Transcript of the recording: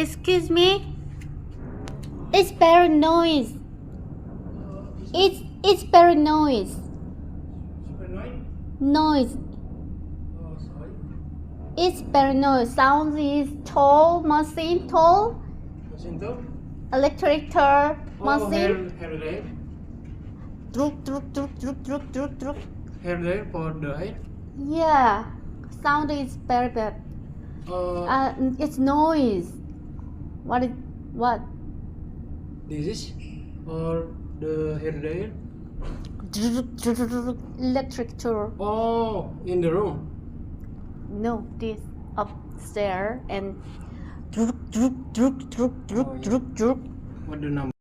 Excuse me. It's very noise. It's very noise. Noise. Sorry. It's very noise. Sound is tall machine tall. Machine too? Electric machine. Hair dryer. Druk. Hair dryer for the hair. Yeah. Sound is very bad. It's noise. What? This is for the hair dryer. Electric tour. Oh, in the room. No, this upstairs and What the number?